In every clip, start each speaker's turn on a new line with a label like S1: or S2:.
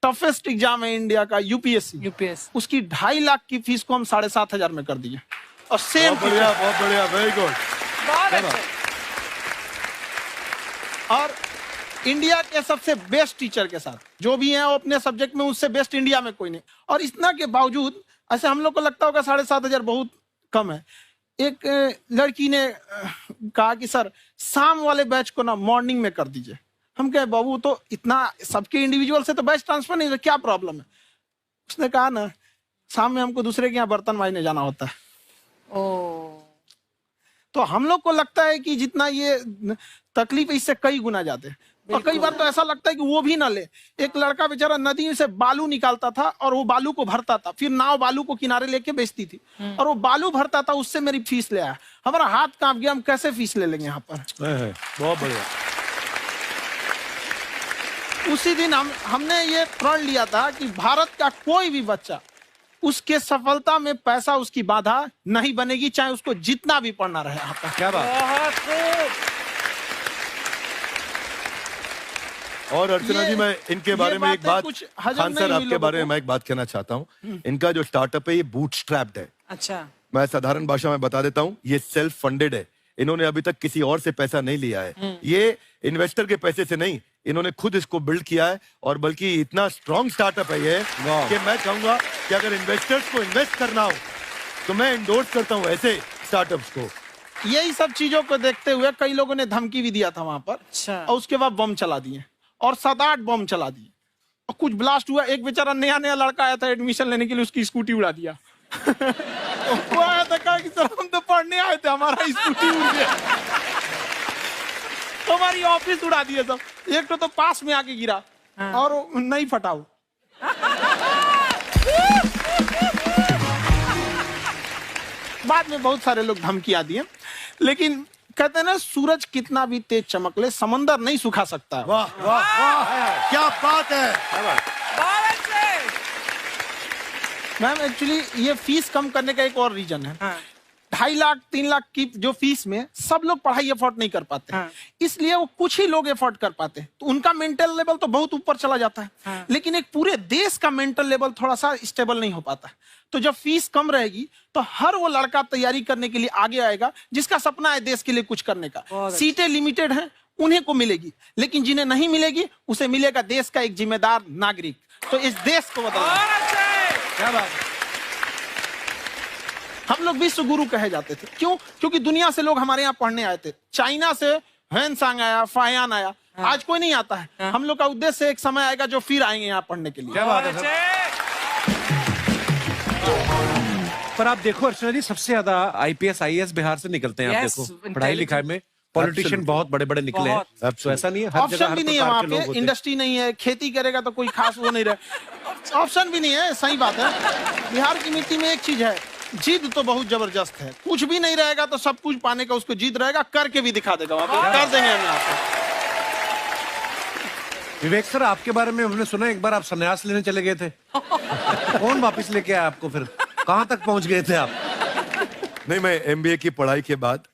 S1: Toughest exam है India का, UPSC, उसकी 2.5 लाख की फीस को हम 7,500 में कर दिए। और सेम
S2: बहुत बढ़िया, वेरी गुड।
S1: और इंडिया के सबसे बेस्ट टीचर के साथ जो भी हैं वो अपने सब्जेक्ट में उससे बेस्ट इंडिया में कोई नहीं। और इतना के बावजूद ऐसे हम लोग को लगता होगा 7,500 बहुत कम है। एक लड़की ने कहा कि सर शाम वाले बैच को ना मॉर्निंग में कर दीजिए। हम कहे बाबू तो इतना सबके इंडिविजुअल से तो बैच ट्रांसफर नहीं, क्या प्रॉब्लम है? उसने कहा ना शाम में हमको दूसरे के यहाँ बर्तन मांजने जाना होता है। तो हम लोग को लगता है कि जितना ये तकलीफ इससे कई गुना जाते हैं। और कई बार तो ऐसा लगता है कि वो भी ना ले। एक लड़का बेचारा नदी से बालू निकालता था और वो बालू को भरता था, फिर नाव बालू को किनारे लेके बेचती थी और वो बालू भरता था, उससे मेरी फीस ले आया। हमारा हाथ कांप गया, हम कैसे फीस ले लेंगे यहाँ पर।
S2: बहुत बढ़िया।
S1: उसी दिन हमने ये प्रण लिया था कि भारत का कोई भी बच्चा उसके सफलता में पैसा उसकी बाधा नहीं बनेगी, चाहे उसको जितना भी पढ़ना रहे यहाँ पर।
S2: क्या बात। और अर्चना जी मैं इनके बारे में एक बात, खान सर आपके बारे में मैं एक बात कहना चाहता हूँ। इनका जो स्टार्टअप है ये बूटस्ट्रैप्ड है।
S3: अच्छा,
S2: मैं साधारण भाषा में बता देता हूँ, ये सेल्फ फंडेड है। इन्होंने अभी तक किसी और से पैसा नहीं लिया है, ये इन्वेस्टर के पैसे से नहीं, इन्होंने खुद इसको बिल्ड किया है। और बल्कि इतना स्ट्रॉन्ग स्टार्टअप है ये कि मैं कहूंगा कि अगर इन्वेस्टर्स को इन्वेस्ट करना हो तो मैं इंडोर्स करता हूँ ऐसे स्टार्टअप्स को।
S1: यही सब चीजों को देखते हुए कई लोगों ने धमकी भी दिया था वहां पर।
S3: अच्छा।
S1: और उसके बाद बम चला दिए और 7-8 बम चला दिए और कुछ ब्लास्ट हुआ। एक बेचारा नया लड़का आया था एडमिशन लेने के लिए, उसकी स्कूटी उड़ा दिया। वो आया था, कहा कि सर हम तो पढ़ने आए थे, हमारा स्कूटी उड़ गया। हमारी ऑफिस उड़ा दिए सब। एक तो पास में आके गिरा और नहीं फटा वो। बाद में बहुत सारे लोग धमकियां दिए, लेकिन कहते हैं ना सूरज कितना भी तेज चमक ले समंदर नहीं सुखा सकता।
S2: वाह वाह वाह, क्या बात है।
S1: मैम एक्चुअली ये फीस कम करने का एक और रीजन है। 2.5 लाख 3 लाख की जो फीस में सब लोग पढ़ाई एफोर्ड नहीं कर पाते। इसलिए वो कुछ ही लोग एफोर्ड कर पाते हैं, तो उनका मेंटल लेवल तो बहुत ऊपर चला जाता है। लेकिन एक पूरे देश का मेंटल लेवल थोड़ा सा स्टेबल नहीं हो पाता। तो जब फीस कम रहेगी तो हर वो लड़का तैयारी करने के लिए आगे आएगा जिसका सपना है देश के लिए कुछ करने का। सीटें लिमिटेड हैं, उन्हें को मिलेगी, लेकिन जिन्हें नहीं मिलेगी उसे मिलेगा देश का एक जिम्मेदार नागरिक। तो इस देश को बदलना। क्या बात है। हम लोग विश्व गुरु कहे जाते थे, क्यों? क्योंकि दुनिया से लोग हमारे यहाँ पढ़ने आए थे। चाइना से ह्वेनसांग आया, फायान आया, आज कोई नहीं आता है। हम लोग का उद्देश्य एक समय आएगा जो फिर आएंगे यहाँ पढ़ने के लिए।
S2: क्या बात है।
S4: पर आप देखो अर्चना जी, सबसे ज्यादा आईपीएस आईएएस बिहार से निकलते हैं। आप देखो पढ़ाई लिखाई में पॉलिटिशियन बहुत बड़े बड़े निकले हैं। तो ऐसा नहीं है, हर
S1: ऑप्शन भी नहीं है वहाँ पे, इंडस्ट्री नहीं है, खेती करेगा तो कोई खास वो नहीं रहे, ऑप्शन भी नहीं है। सही बात है। बिहार की मिट्टी में एक चीज है, जिद तो बहुत जबरदस्त है। कुछ भी नहीं रहेगा तो सब कुछ पाने का उसको जिद रहेगा, करके भी दिखा देगा। वहाँ पे कर देंगे हम आपको।
S4: विवेक सर, आपके बारे में हमने सुना एक बार आप संन्यास लेने चले गए थे। कौन वापस लेके आया आपको? फिर कहाँ तक पहुंच गए थे आप?
S2: नहीं, मैं एमबीए की पढ़ाई के बाद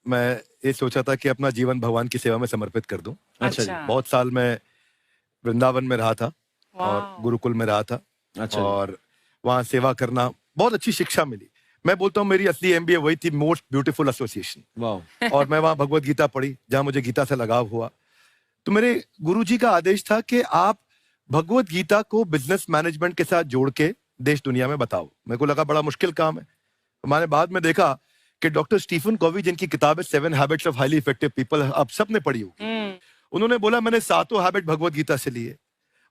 S2: मैं ये सोचा था कि अपना जीवन भगवान की सेवा में समर्पित कर दूं।
S4: अच्छा जी।
S2: बहुत साल मैं वृंदावन में रहा था और गुरुकुल में रहा था।
S4: अच्छा।
S2: और वहाँ सेवा करना, बहुत अच्छी शिक्षा मिली। मैं बोलता हूँ मेरी असली एमबीए वही थी, मोस्ट ब्यूटीफुल एसोसिएशन।
S4: वाह।
S2: और मैं वहाँ भगवत गीता पढ़ी, जहाँ मुझे गीता से लगाव हुआ। तो मेरे गुरुजी का आदेश था कि आप भगवत गीता को बिजनेस मैनेजमेंट के साथ जोड़ के देश दुनिया में बताओ। मेरे को लगा बड़ा मुश्किल काम है। मैंने बाद में देखा कि डॉक्टर स्टीफन कोवी, जिनकी किताब है 7 habits of highly effective people, आप सबने पढ़ी होगी, उन्होंने बोला मैंने 7 हैबिट भगवत गीता से लिए।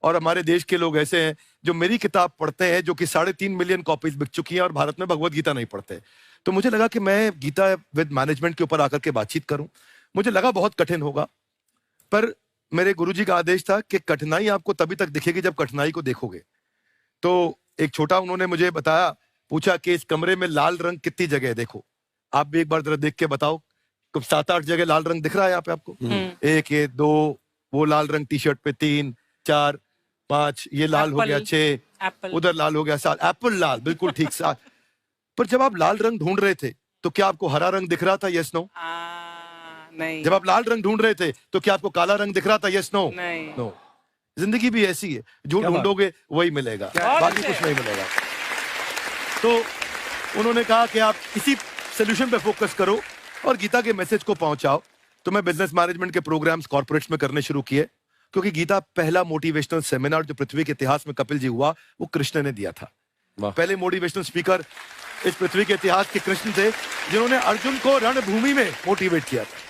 S2: और हमारे देश के लोग ऐसे हैं जो मेरी किताब पढ़ते हैं, जो कि 3.5 मिलियन कॉपीज बिक चुकी हैं, और भारत में भगवत गीता नहीं पढ़ते। तो मुझे लगा कि मैं गीता विद मैनेजमेंट के ऊपर आकर के बातचीत करूं। मुझे लगा बहुत कठिन होगा, पर मेरे गुरुजी का आदेश था कि कठिनाई आपको तभी तक दिखेगी जब कठिनाई को देखोगे। तो एक छोटा उन्होंने मुझे बताया, पूछा कि इस कमरे में लाल रंग कितनी जगह है, देखो आप भी एक बार जरा देख के बताओ। 7-8 जगह लाल रंग दिख रहा है यहाँ पे आपको? 1 ये 2, वो लाल रंग टी शर्ट पे 3 4 5, ये लाल हो गया 6, उधर लाल हो गया 7, एप्पल लाल, बिल्कुल ठीक 7। पर जब आप लाल रंग ढूंढ रहे थे तो क्या आपको हरा रंग दिख रहा था? Yes no?
S3: नहीं।
S2: जब आप लाल रंग ढूंढ रहे थे तो क्या आपको काला रंग दिख रहा था? Yes no?
S3: नहीं।
S2: नो। जिंदगी भी ऐसी है, जो ढूंढोगे वही मिलेगा, बाकी कुछ नहीं मिलेगा। तो उन्होंने कहा कि आप इसी सोल्यूशन पे फोकस करो और गीता के मैसेज को पहुंचाओ। तो मैं बिजनेस मैनेजमेंट के प्रोग्राम्स कॉर्पोरेट्स में करने शुरू किए, क्योंकि गीता पहला मोटिवेशनल सेमिनार जो पृथ्वी के इतिहास में कपिल जी हुआ, वो कृष्ण ने दिया था। पहले मोटिवेशनल स्पीकर इस पृथ्वी के इतिहास के कृष्ण थे, जिन्होंने अर्जुन को रणभूमि में मोटिवेट किया था।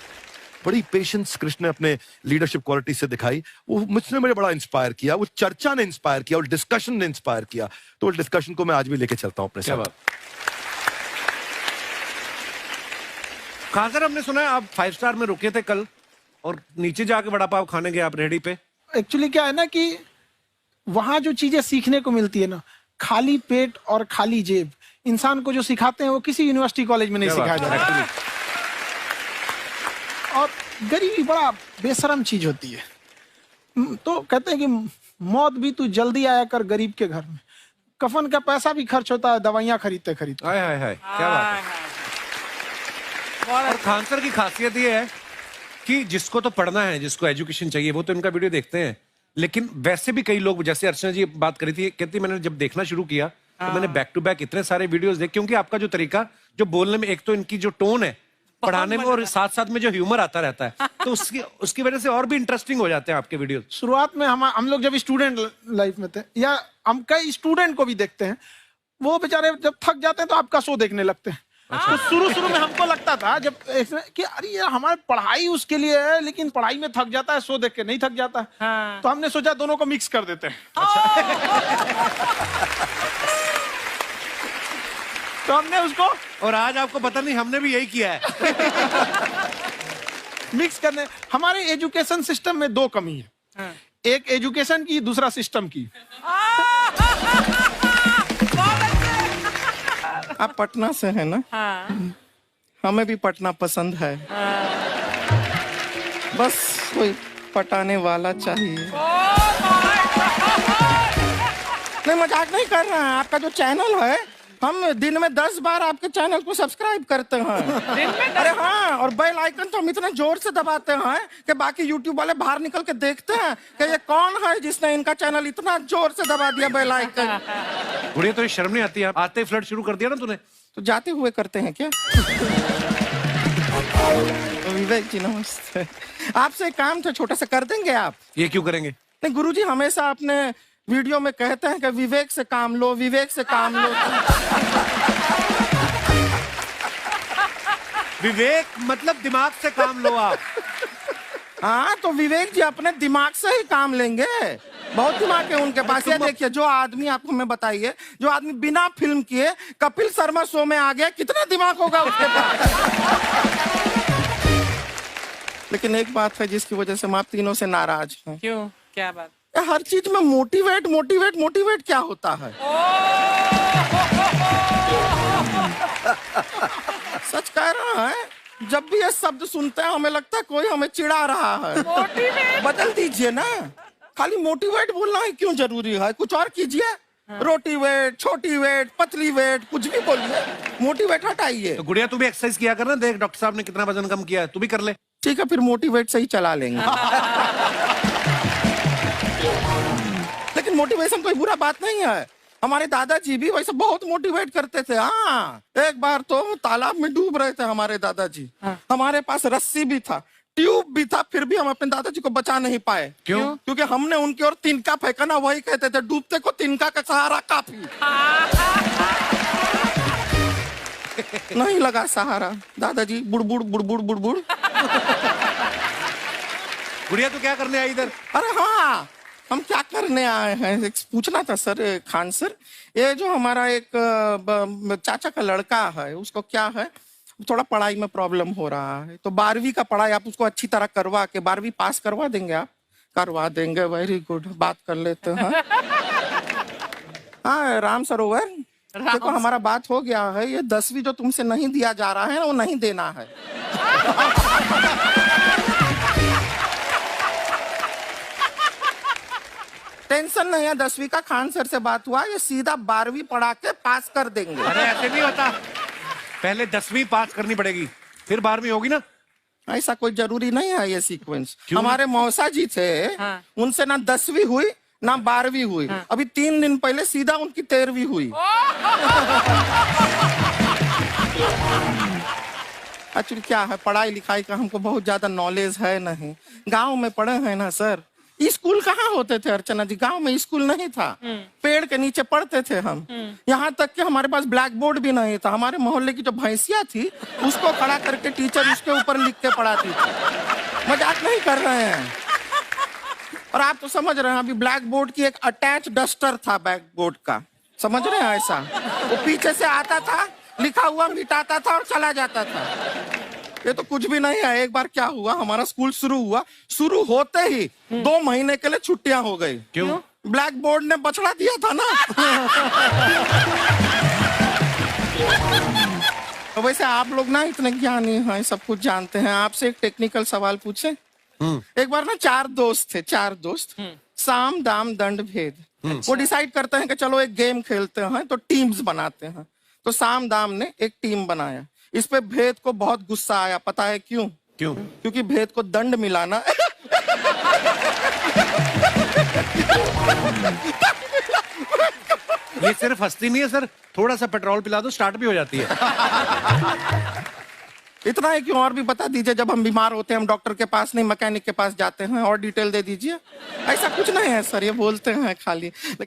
S2: बड़ी पेशेंस कृष्ण ने अपने लीडरशिप क्वालिटी से दिखाई, वो मुझसे मुझे बड़ा इंस्पायर किया, वो चर्चा ने इंस्पायर किया, और डिस्कशन ने इंस्पायर किया। तो उस डिस्कशन को मैं आज भी लेके चलता हूं अपने साथ।
S4: कहां सर, हमने सुना है आप 5 स्टार में रुके थे कल, और नीचे जाके वड़ा पाव खाने गए आप रेडी पे।
S1: एक्चुअली क्या है ना कि वहां जो चीजें सीखने को मिलती है ना, खाली पेट और खाली जेब इंसान को जो सिखाते हैं वो किसी यूनिवर्सिटी कॉलेज में नहीं सिखाया जाता। और गरीबी बड़ा बेशरम चीज होती है। तो कहते हैं कि मौत भी तू जल्दी आया कर गरीब के घर में, कफन का पैसा भी खर्च होता है दवाइयां खरीदते खरीदते।
S4: हाय हाय हाय, क्या बात है। और खान सर की खासियत ये है कि जिसको तो पढ़ना है, जिसको एजुकेशन चाहिए, वो तो इनका वीडियो देखते हैं। लेकिन वैसे भी कई लोग, जैसे अर्चना जी बात करी थी, कहती मैंने जब देखना शुरू किया तो मैंने बैक टू बैक इतने सारे वीडियोस देखे, क्योंकि आपका जो तरीका जो बोलने में, एक तो इनकी जो टोन है पढ़ाने में, और साथ साथ में जो ह्यूमर आता रहता है, तो उसकी वजह से और भी इंटरेस्टिंग हो जाते हैं आपके वीडियो।
S1: शुरुआत में हम लोग जब स्टूडेंट लाइफ में थे, या हम कई स्टूडेंट को भी देखते हैं, वो बेचारे जब थक जाते हैं तो आपका शो देखने लगते हैं। तो शुरू में हमको लगता था जब कि अरे यार हमारी पढ़ाई उसके लिए है, लेकिन पढ़ाई में थक जाता है, शो देख के नहीं थक जाता। तो हमने सोचा दोनों को मिक्स कर देते हैं। तो हमने उसको,
S4: और आज आपको पता नहीं हमने भी यही किया है।
S1: मिक्स करने। हमारे एजुकेशन सिस्टम में 2 कमी है, एक एजुकेशन की, दूसरा सिस्टम की।
S3: आप पटना से हैं ना? हाँ। हमें भी पटना पसंद है। बस कोई पटाने वाला चाहिए। नहीं, मजाक नहीं कर रहे हैं। आपका जो चैनल है, हम दिन में 10 बार आपके चैनल को सब्सक्राइब करते हैं। अरे हाँ, और बेल आइकन तो हम इतना जोर से दबाते हैं कि बाकी यूट्यूब वाले बाहर निकल के देखते हैं कि ये कौन है जिसने इनका चैनल इतना जोर से दबा दिया बेल आइकन।
S4: बुढ़िया, तो ये शर्म नहीं आती है? आते ही फ्लर्ट शुरू कर दिया ना तूने।
S3: तो जाते हुए करते हैं क्या? विवेक जी नमस्ते। आपसे काम था छोटा सा, कर देंगे आप?
S4: ये क्यों करेंगे?
S3: नहीं, गुरुजी हमेशा अपने वीडियो में कहते हैं कि विवेक से काम लो, विवेक से काम लो।
S4: विवेक मतलब दिमाग से काम लो आप।
S3: हाँ, तो विवेक जी अपने दिमाग से ही काम लेंगे। बहुत दिमाग है उनके पास। ये देखिए, जो आदमी, आपको मैं बताइए, जो आदमी बिना फिल्म किए कपिल शर्मा शो में आ गया, कितना दिमाग होगा उसके पास। लेकिन एक बात है जिसकी वजह से हम आप तीनों से नाराज हैं।
S5: क्यों? क्या बात?
S3: हर चीज में मोटिवेट मोटिवेट मोटिवेट क्या होता है? सच कह रहा है, जब भी ये शब्द सुनते हैं हमें लगता है कोई हमें चिढ़ा रहा है। बदल दीजिए ना, खाली मोटिवेट बोलना ही क्यों जरूरी है? कुछ और कीजिए। रोटी वेट, छोटी वेट, पतली वेट, कुछ भी बोलिए, मोटिवेट हटाइए।
S4: तो गुड़िया, तू भी एक्सरसाइज किया कर ना। देख डॉक्टर साहब ने कितना वजन कम किया है, तू भी कर ले।
S3: ठीक है, फिर मोटिवेट से ही चला लेंगे। लेकिन मोटिवेशन कोई बुरा बात नहीं है। हमारे दादाजी भी वैसे बहुत मोटिवेट करते थे। हाँ, एक बार तो तालाब में डूब रहे थे हमारे दादाजी। हमारे पास रस्सी भी था, ट्यूब भी था, फिर भी हम अपने दादाजी को बचा नहीं पाए।
S4: क्यों?
S3: क्योंकि हमने उनकी ओर तिनका फेंका ना, वही कहते थे डूबते को तिनका का सहारा काफी। नहीं लगा सहारा, दादाजी बुड़बुड़ बुड़बुड़ बुड़बुड़।
S4: गुड़िया, तू क्या करने आई इधर?
S3: अरे हाँ, हम क्या करने आए हैं, एक पूछना था सर, खान सर। ये जो हमारा एक चाचा का लड़का है, उसको क्या है, थोड़ा पढ़ाई में प्रॉब्लम हो रहा है। तो 12वीं का पढ़ाई आप उसको अच्छी तरह करवा के 12वीं पास करवा देंगे आप? करवा देंगे, वेरी गुड, बात कर लेते हैं। हाँ राम सरोवर, देखो हमारा बात हो गया है। ये 10वीं जो तुमसे नहीं दिया जा रहा है वो नहीं देना है। टेंशन नहीं है, 10वीं का खान सर से बात हुआ, ये सीधा 12वीं पढ़ा के पास कर देंगे।
S4: अरे ऐसे नहीं होता, पहले 10वीं पास करनी पड़ेगी, फिर 12वीं होगी ना।
S3: ऐसा कोई जरूरी नहीं है ये सीक्वेंस। हमारे मौसा जी थे, उनसे ना 10वीं हुई ना 12वीं हुई, अभी 3 दिन पहले सीधा उनकी 13वीं हुई। एक्चुअली क्या है, पढ़ाई लिखाई का हमको बहुत ज्यादा नॉलेज है नहीं। गांव में पढ़े हैं ना सर, स्कूल कहाँ होते थे अर्चना जी, गांव में स्कूल नहीं था, पेड़ के नीचे पढ़ते थे हम। यहाँ तक कि हमारे पास ब्लैक बोर्ड भी नहीं था। हमारे मोहल्ले की जो भैंसिया थी उसको खड़ा करके टीचर उसके ऊपर लिख के पढ़ाती थी। मजाक नहीं कर रहे हैं। और आप तो समझ रहे हैं, अभी ब्लैक बोर्ड की एक अटैच डस्टर था बैक बोर्ड का, समझ रहे हैं ऐसा, वो पीछे से आता था, लिखा हुआ मिटाता था और चला जाता था। ये तो कुछ भी नहीं है। एक बार क्या हुआ, हमारा स्कूल शुरू हुआ, शुरू होते ही 2 महीने के लिए छुट्टियां हो गई।
S4: क्यों?
S3: ब्लैक बोर्ड ने बछड़ा दिया था ना। तो वैसे आप लोग ना इतने ज्ञानी हैं, सब कुछ जानते हैं। आपसे एक टेक्निकल सवाल पूछे। एक बार ना 4 दोस्त थे, 4 दोस्त, साम दाम दंड भेद। वो डिसाइड करते हैं कि चलो एक गेम खेलते हैं, तो टीम्स बनाते हैं। तो साम दाम ने एक टीम बनाया। इस पे भेद को बहुत गुस्सा आया। पता है क्यों?
S4: क्यों?
S3: क्योंकि भेद को दंड मिलाना
S4: ये सिर्फ हंसती नहीं है सर, थोड़ा सा पेट्रोल पिला दो स्टार्ट भी हो जाती है।
S3: इतना है कि और भी बता दीजिए, जब हम बीमार होते हैं हम डॉक्टर के पास नहीं मैकेनिक के पास जाते हैं, और डिटेल दे दीजिए। ऐसा कुछ नहीं है सर, ये बोलते हैं खाली।